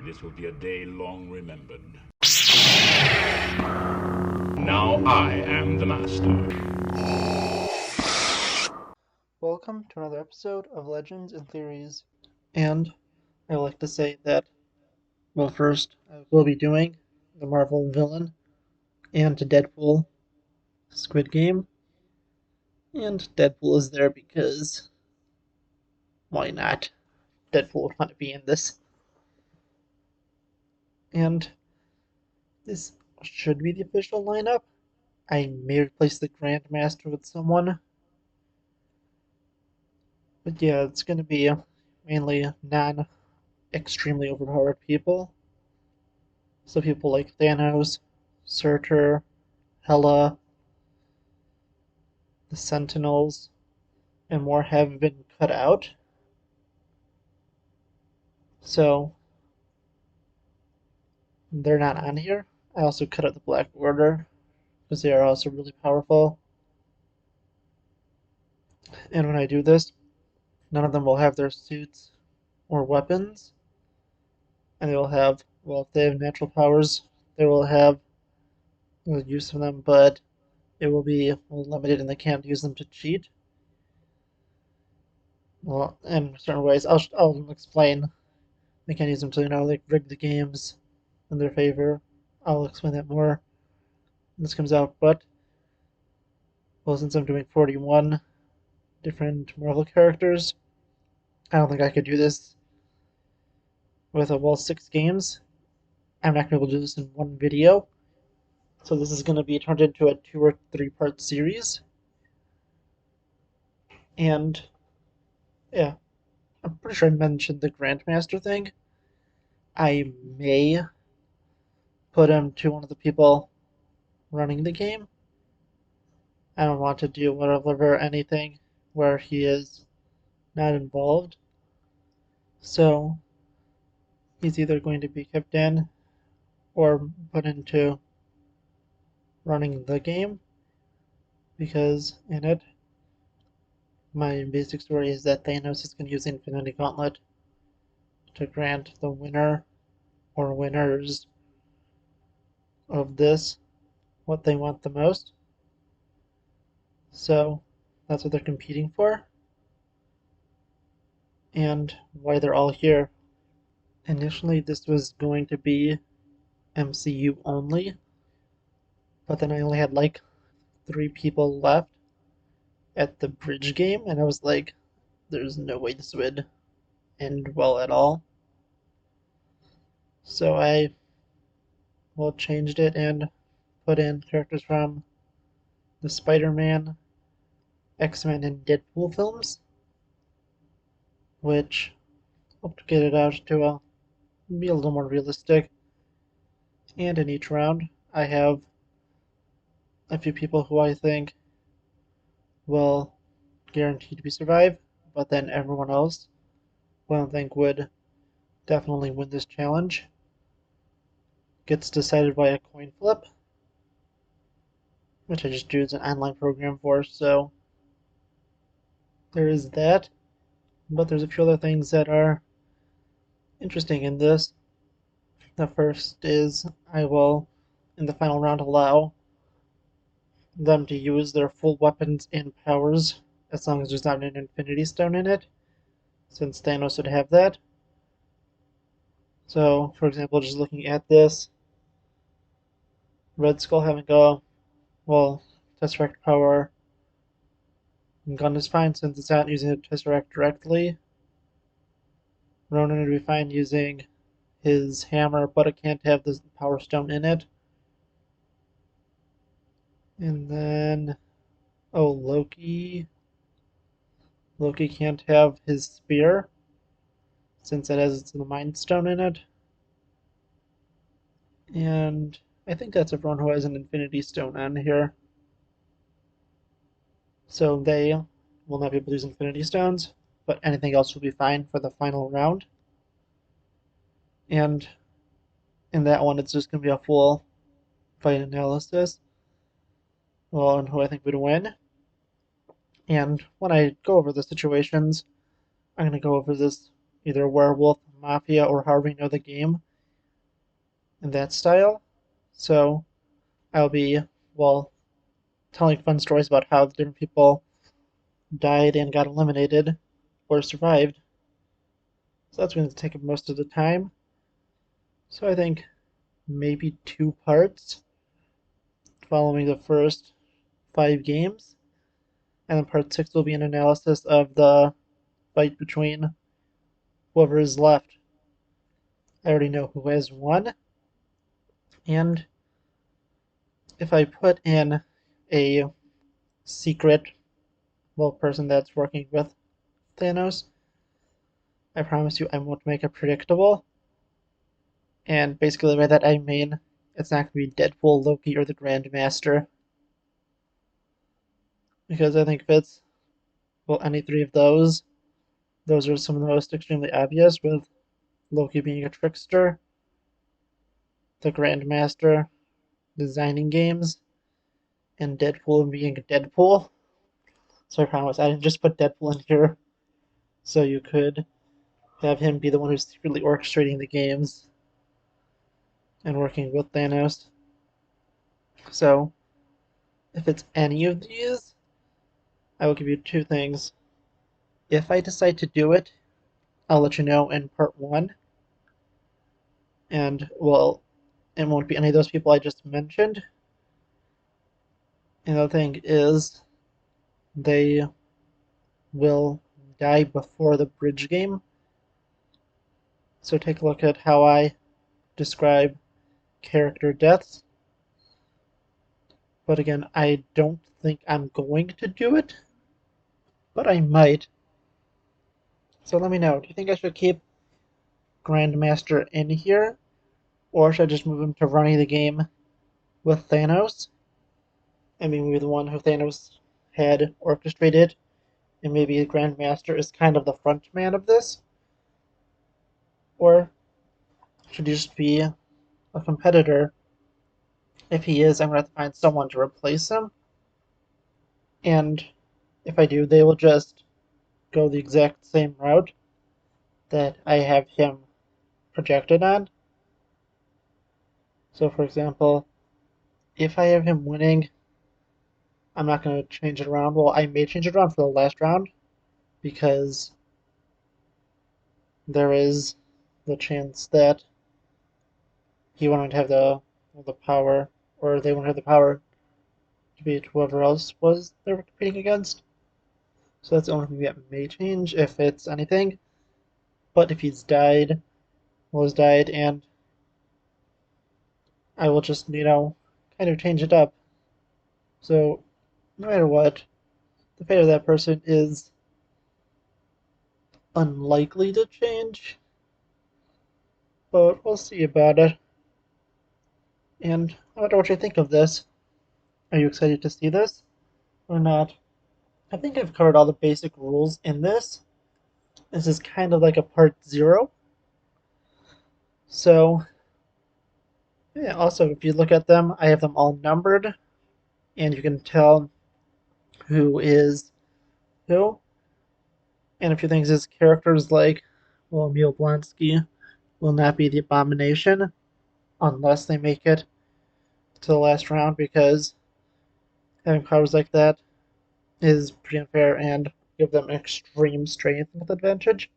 This will be a day long remembered. Now I am the master. Welcome to another episode of Legends and Theories. And I would like to say that, well, first, I will be doing the Marvel villain and Deadpool Squid Game. And Deadpool is there because why not? Deadpool would want to be in this. And this should be the official lineup. I may replace the Grandmaster with someone. But yeah, it's going to be mainly non extremely overpowered people. So people like Thanos, Surtur, Hela, the Sentinels, and more have been cut out. So they're not on here. I also cut out the Black Order because they are also really powerful. And when I do this, none of them will have their suits or weapons. And they will have, well, if they have natural powers, they will have the use of them, but it will be limited and they can't use them to cheat. Well, in certain ways, I'll explain. They can't use them to, like rig the games in their favor. I'll explain that more when this comes out, but well, since I'm doing 41 different Marvel characters, I don't think I could do this with well 6 games. I'm not gonna be able to do this in one video, so this is gonna be turned into a 2 or 3 part series. And yeah, I'm pretty sure I mentioned the Grandmaster thing. I may put him to one of the people running the game. I don't want to do whatever anything where he is not involved. So he's either going to be kept in or put into running the game, because in it, my basic story is that Thanos is going to use the Infinity Gauntlet to grant the winner or winners of this what they want the most. So that's what they're competing for, and why they're all here. Initially, this was going to be MCU only, but then I only had like 3 people left at the bridge game, and I was like, there's no way this would end well at all. So I changed it and put in characters from the Spider-Man, X-Men, and Deadpool films, which hope to get it out to be a little more realistic. And in each round, I have a few people who I think will guarantee to be survive, but then everyone else who I don't think would definitely win this challenge gets decided by a coin flip, which I just do as an online program for, so there is that. But there's a few other things that are interesting in this. The first is I will, in the final round, allow them to use their full weapons and powers as long as there's not an Infinity Stone in it, since Thanos would have that. So, for example, just looking at this, Red Skull having a, well, Tesseract power gun is fine since it's not using the Tesseract directly. Ronan would be fine using his hammer, but it can't have the Power Stone in it. And then, oh, Loki. Loki can't have his spear since it has the Mind Stone in it. And I think that's everyone who has an Infinity Stone on here. So they will not be able to use Infinity Stones, but anything else will be fine for the final round. And in that one, it's just going to be a full fight analysis on who I think would win. And when I go over the situations, I'm going to go over this either werewolf, mafia, or however you know the game, in that style. So I'll be, well, telling fun stories about how different people died and got eliminated or survived. So that's going to take up most of the time. So I think maybe 2 parts following the first 5 games. And then part 6 will be an analysis of the fight between whoever is left. I already know who has won. And if I put in a secret, well, person that's working with Thanos, I promise you I won't make it predictable. And basically by that I mean it's not going to be Deadpool, Loki, or the Grandmaster. Because I think if it's, well, any 3 of those are some of the most extremely obvious, with Loki being a trickster, the Grandmaster designing games, and Deadpool being Deadpool. So I promise I didn't just put Deadpool in here so you could have him be the one who's secretly orchestrating the games and working with Thanos. So if it's any of these, I will give you 2 things. If I decide to do it, I'll let you know in part 1. And, well, it won't be any of those people I just mentioned. And the other thing is, they will die before the bridge game. So take a look at how I describe character deaths. But again, I don't think I'm going to do it, but I might. So let me know. Do you think I should keep Grandmaster in here, or should I just move him to running the game with Thanos? I mean, maybe the one who Thanos had orchestrated, and maybe Grandmaster is kind of the front man of this? Or should he just be a competitor? If he is, I'm going to have to find someone to replace him. And if I do, they will just go the exact same route that I have him projected on. So, for example, if I have him winning, I'm not going to change it around. Well, I may change it around for the last round because there is the chance that he won't have the power, or they won't have the power to beat whoever else was they were competing against. So that's the only thing that may change if it's anything. But if he's died, well, he's died, and I will just, kind of change it up. So no matter what, the fate of that person is unlikely to change, but we'll see about it. And I wonder what you think of this. Are you excited to see this or not? I think I've covered all the basic rules in this. This is kind of like a part 0. So, yeah, also, if you look at them, I have them all numbered, and you can tell who is who. And a few things is characters like, well, Emil Blonsky will not be the Abomination unless they make it to the last round, because having powers like that is pretty unfair and give them extreme strength with advantage.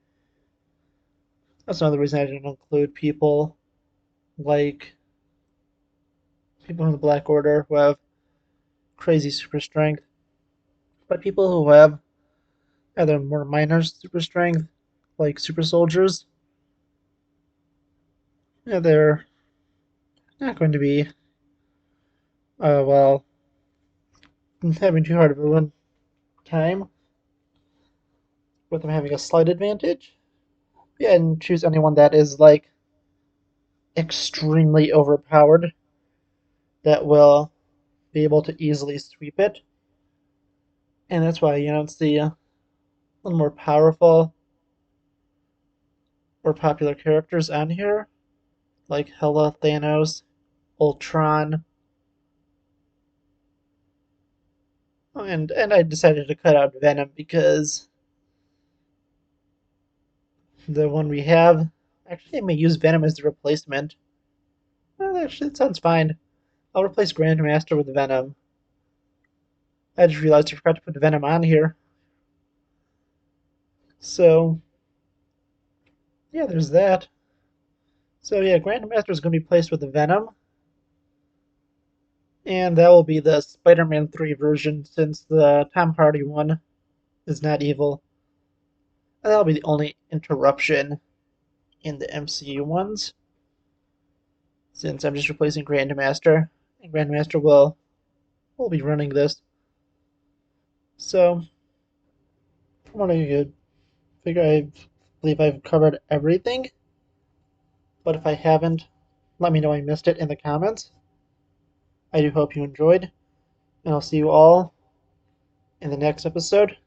That's another reason I didn't include people like people in the Black Order who have crazy super strength, but people who have either more minor super strength, like super soldiers, yeah, they're not going to be, well, having too hard of a time with them having a slight advantage. Yeah, and choose anyone that is like extremely overpowered that will be able to easily sweep it. And that's why you don't see a little more powerful or popular characters on here, like Hela, Thanos, Ultron. And I decided to cut out Venom because the one we have, actually I may use Venom as the replacement. Actually, it sounds fine. I'll replace Grandmaster with Venom. I just realized I forgot to put Venom on here. So, yeah, there's that. So, yeah, Grandmaster is going to be placed with the Venom. And that will be the Spider-Man 3 version, since the Tom Hardy one is not evil. And that'll be the only interruption in the MCU ones, since I'm just replacing Grandmaster. And Grandmaster will be running this. So, from what I could figure, I believe I've covered everything. But if I haven't, let me know I missed it in the comments. I do hope you enjoyed, and I'll see you all in the next episode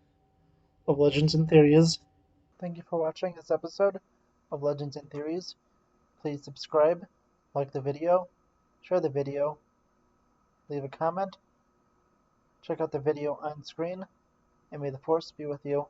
of Legends and Theories. Thank you for watching this episode of Legends and Theories. Please subscribe, like the video, share the video, leave a comment, check out the video on screen, and may the Force be with you.